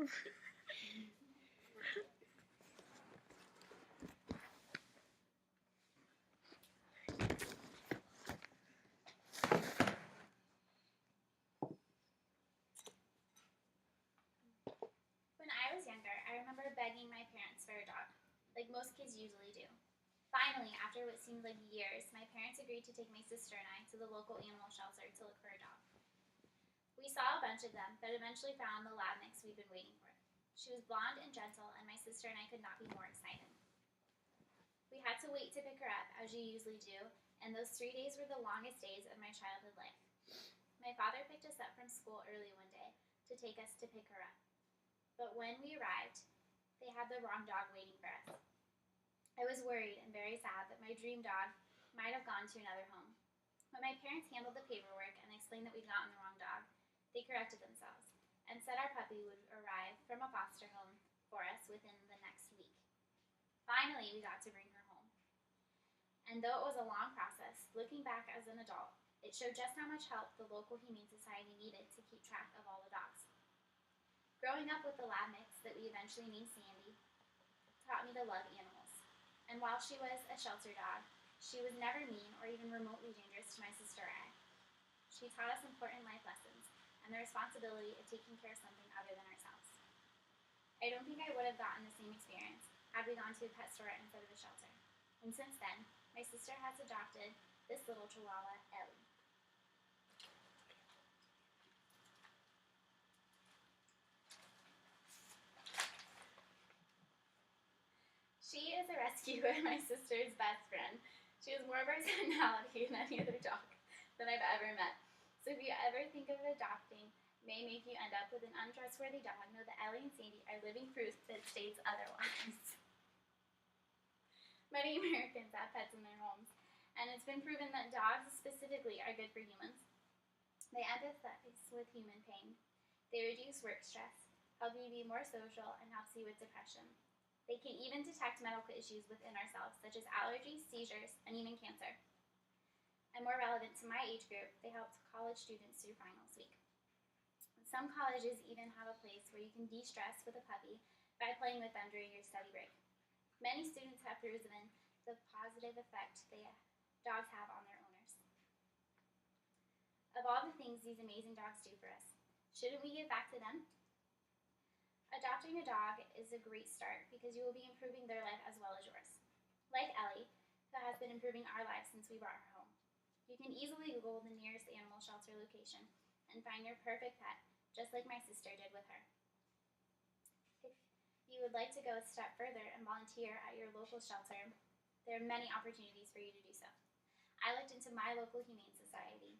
When I was younger, I remember begging my parents for a dog, like most kids usually do. Finally, after what seemed like years, my parents agreed to take my sister and I to the local animal shelter to look for a dog. We saw a bunch of them, but eventually found the lab mix we'd been waiting for. She was blonde and gentle, and my sister and I could not be more excited. We had to wait to pick her up, as you usually do, and those 3 days were the longest days of my childhood life. My father picked us up from school early one day to take us to pick her up. But when we arrived, they had the wrong dog waiting for us. I was worried and very sad that my dream dog might have gone to another home. When my parents handled the paperwork and explained that we'd gotten the wrong dog, they corrected themselves and said our puppy would arrive from a foster home for us within the next week. Finally, we got to bring her home. And though it was a long process, looking back as an adult, it showed just how much help the local Humane Society needed to keep track of all the dogs. Growing up with the lab mix that we eventually named Sandy taught me to love animals. And while she was a shelter dog, she was never mean or even remotely dangerous to my sister and I. She taught us important life lessons and the responsibility of taking care of something other than ourselves. I don't think I would have gotten the same experience had we gone to a pet store instead of a shelter. And since then, my sister has adopted this little Chihuahua, Ellie. She is a rescue and my sister's best friend. She has more personality than any other dog that I've ever met. So if you ever think of adopting may make you end up with an untrustworthy dog, know that Ellie and Sandy are living proof that states otherwise. Many Americans have pets in their homes, and it's been proven that dogs specifically are good for humans. They empathize with human pain. They reduce work stress, help you be more social, and helps you with depression. They can even detect medical issues within ourselves, such as allergies, seizures, and even cancer. And more relevant to my age group, they helped college students through finals week. Some colleges even have a place where you can de-stress with a puppy by playing with them during your study break. Many students have proven the positive effect dogs have on their owners. Of all the things these amazing dogs do for us, shouldn't we give back to them? Adopting a dog is a great start because you will be improving their life as well as yours. Like Ellie, who has been improving our lives since we brought her home. You can easily Google the nearest animal shelter location and find your perfect pet, just like my sister did with her. If you would like to go a step further and volunteer at your local shelter, there are many opportunities for you to do so. I looked into my local Humane Society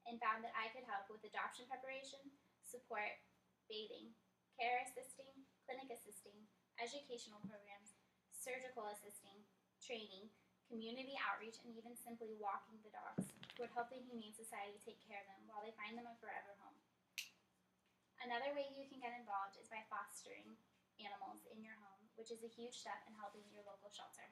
and found that I could help with adoption preparation, support, bathing, care assisting, clinic assisting, educational programs, surgical assisting, training, community outreach, and even simply walking the dogs would help the Humane Society take care of them while they find them a forever home. Another way you can get involved is by fostering animals in your home, which is a huge step in helping your local shelter.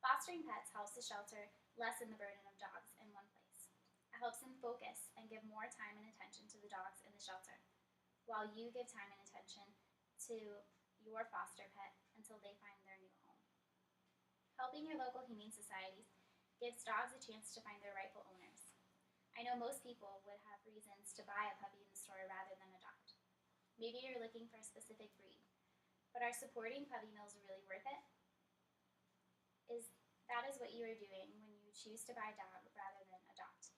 Fostering pets helps the shelter lessen the burden of dogs in one place. It helps them focus and give more time and attention to the dogs in the shelter, while you give time and attention to your foster pet until they find their new home. Helping your local Humane Societies gives dogs a chance to find their rightful owners. I know most people would have reasons to buy a puppy in the store rather than adopt. Maybe you're looking for a specific breed, but are supporting puppy mills really worth it? That is what you are doing when you choose to buy a dog rather than adopt.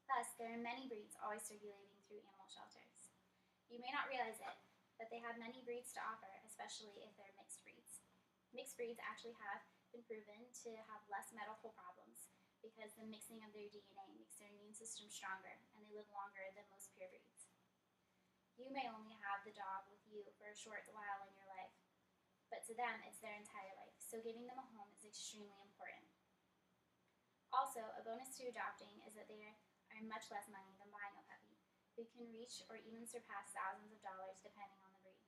Thus, there are many breeds always circulating through animal shelters. You may not realize it, but they have many breeds to offer, especially if they're mixed breeds. Mixed breeds actually have been proven to have less medical problems because the mixing of their DNA makes their immune system stronger and they live longer than most pure breeds. You may only have the dog with you for a short while in your life, but to them it's their entire life, so giving them a home is extremely important. Also, a bonus to adopting is that they are much less money than buying a puppy, who can reach or even surpass thousands of dollars depending on the breed.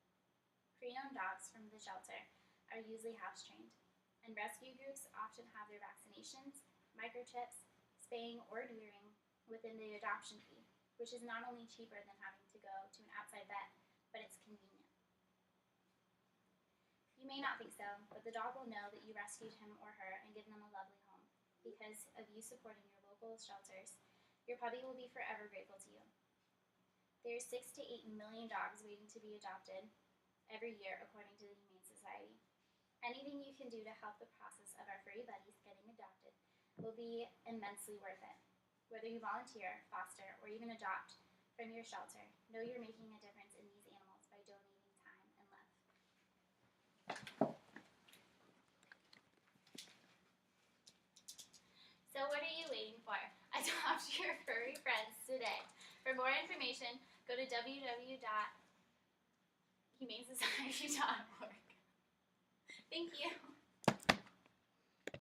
Pre-owned dogs from the shelter are usually house-trained, and rescue groups often have their vaccinations, microchips, spaying, or neutering within the adoption fee, which is not only cheaper than having to go to an outside You may not think so, but the dog will know that you rescued him or her and given them a lovely home. Because of you supporting your local shelters, your puppy will be forever grateful to you. There are 6 to 8 million dogs waiting to be adopted every year, according to the Humane Society. Anything you can do to help the process of our furry buddies getting adopted will be immensely worth it. Whether you volunteer, foster, or even adopt from your shelter, know you're making a difference in these animals by donating time and love. So what are you waiting for? Adopt your furry friends today. For more information, go to www.humanesociety.org. Thank you.